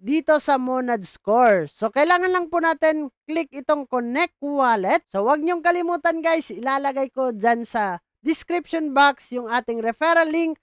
dito sa Monad Score. So, kailangan lang po natin click itong Connect Wallet. So, huwag niyong kalimutan guys, ilalagay ko dyan sa description box yung ating referral link.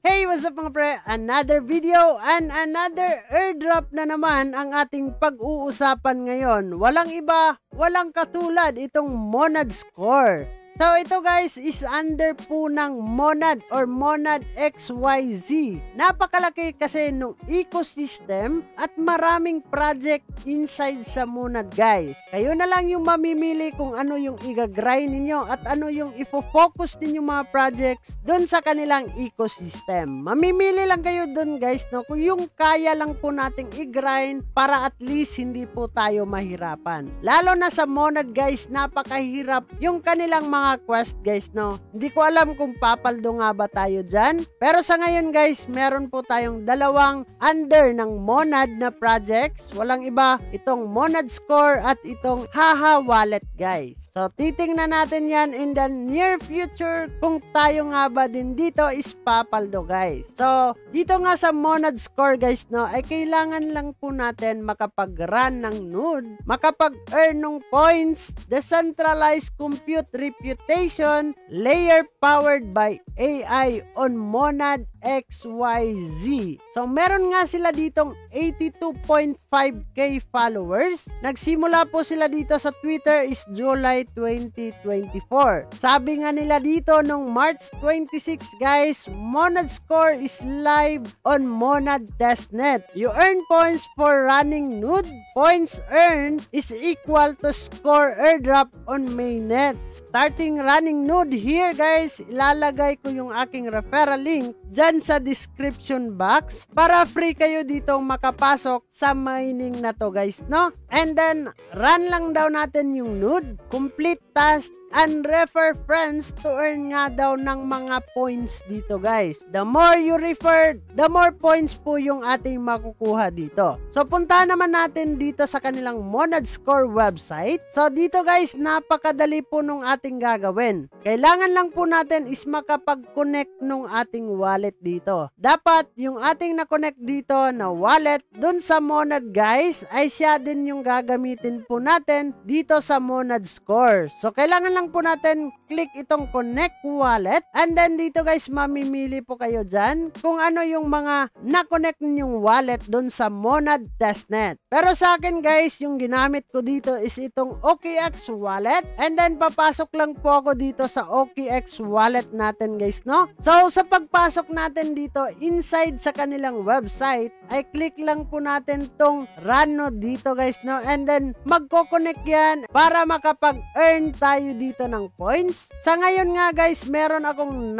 Hey, what's up mga pre? Another video and another airdrop na naman ang ating pag-uusapan ngayon. Walang iba, walang katulad itong Monad Score. So ito guys is under po ng Monad or Monad XYZ. Napakalaki kasi nung ecosystem at maraming project inside sa Monad guys. Kayo na lang yung mamimili kung ano yung i-grind ninyo at ano yung ifo-focus ninyong mga projects doon sa kanilang ecosystem. Mamimili lang kayo doon guys, no, kung yung kaya lang po nating i-grind para at least hindi po tayo mahirapan. Lalo na sa Monad guys, napakahirap yung kanilang mga quest guys, no. Hindi ko alam kung papaldo nga ba tayo dyan. Pero sa ngayon guys, meron po tayong dalawang under ng Monad na projects. Walang iba, itong Monad Score at itong Haha Wallet guys. So titingnan natin yan in the near future kung tayo nga ba din dito is papaldo guys. So dito nga sa Monad Score guys, no, ay kailangan lang po natin makapag-run ng node, makapag-earn ng points, decentralized compute reputation, layer powered by AI on Monad XYZ. So meron nga sila ditong 82.5k followers. Nagsimula po sila dito sa Twitter is July 2024. Sabi nga nila dito nung March 26 guys, Monad Score is live on Monad testnet. You earn points for running node. Points earned is equal to score airdrop on mainnet. Starting running node here guys, ilalagay ko yung aking referral link dyan sa description box para free kayo dito makapasok sa mining na to guys, no? And then run lang daw natin yung node, complete task and refer friends to earn nga daw ng mga points dito guys. The more you refer, the more points po yung ating makukuha dito. So puntahan naman natin dito sa kanilang Monad Score website. So dito guys, napakadali po nung ating gagawin. Kailangan lang po natin is makapag-connect nung ating wallet dito. Dapat yung ating na-connect dito na wallet dun sa Monad guys ay siya din yung gagamitin po natin dito sa Monad Score. So kailangan lang po natin click itong Connect Wallet and then dito guys mamimili po kayo dyan kung ano yung mga na-connect ninyong wallet doon sa Monad testnet. Pero sa akin guys, yung ginamit ko dito is itong OKX wallet and then papasok lang po ako dito sa OKX wallet natin guys, no? So sa pagpasok natin dito inside sa kanilang website ay click lang po natin tong run node dito guys, no? And then magko-connect yan para makapag-earn tayo dito ng points. Sa ngayon nga guys, meron akong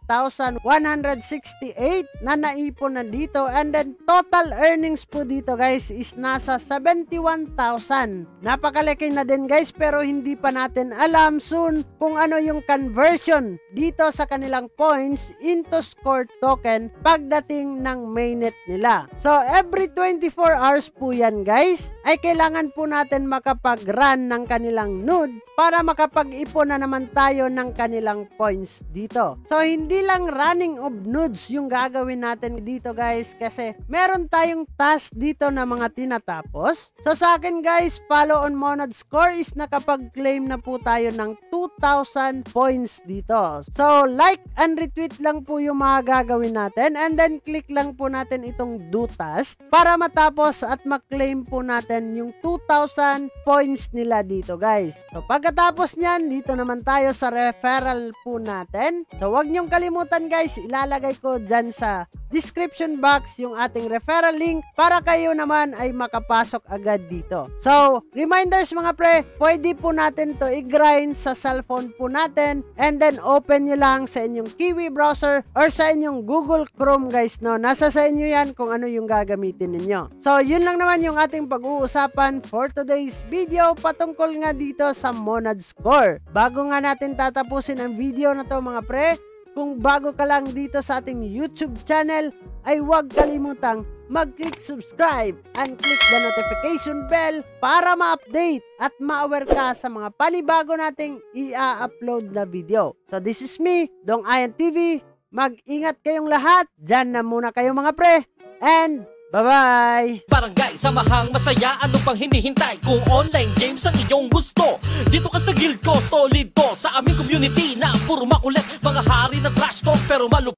9,168 na naipon na dito and then total earnings po dito guys is nasa 71,000. Napakalaki na din guys, pero hindi pa natin alam soon kung ano yung conversion dito sa kanilang points into score token pagdating ng mainnet nila. So every 24 hours po yan guys ay kailangan po natin makapag-run ng kanilang node para makapag-ipon na naman tayo ng kanilang points dito. So hindi lang running of nodes yung gagawin natin dito guys, kasi meron tayong task dito na mga tinatapos. So sa akin guys, follow on Monad Score is nakapag-claim na po tayo ng 2,000 points dito. So like and retweet lang po yung mga gagawin natin and then click lang po natin itong do task para matapos at mag-claim po natin yung 2,000 points nila dito guys. So pagkatapos niyan, dito naman tayo sa referral po natin. So wag niyong kalimutan guys, ilalagay ko dyan sa description box yung ating referral link para kayo naman ay makapasok agad dito. So reminders mga pre, pwede po natin to i-grind sa cellphone po natin and then open nyo lang sa inyong Kiwi browser or sa inyong Google Chrome guys, no? Nasa sa inyo yan kung ano yung gagamitin ninyo. So yun lang naman yung ating pag-uusapan for today's video patungkol nga dito sa Monad Score. Bago nga natin tatapusin ang video na to mga pre, kung bago ka lang dito sa ating YouTube channel ay huwag kalimutang mag-click subscribe and click the notification bell para ma-update at ma-aware ka sa mga panibago nating i-upload na video. So this is me, Dong Ian TV. Mag-ingat kayong lahat. Diyan na muna kayo mga pre. And bye-bye! Barangay, samahang masaya, ano pang hinihintay? Kung online games ang iyong gusto, dito ka sa guild ko, solid to. Sa aming community na puro makulit, mga hari na trash talk pero malupit.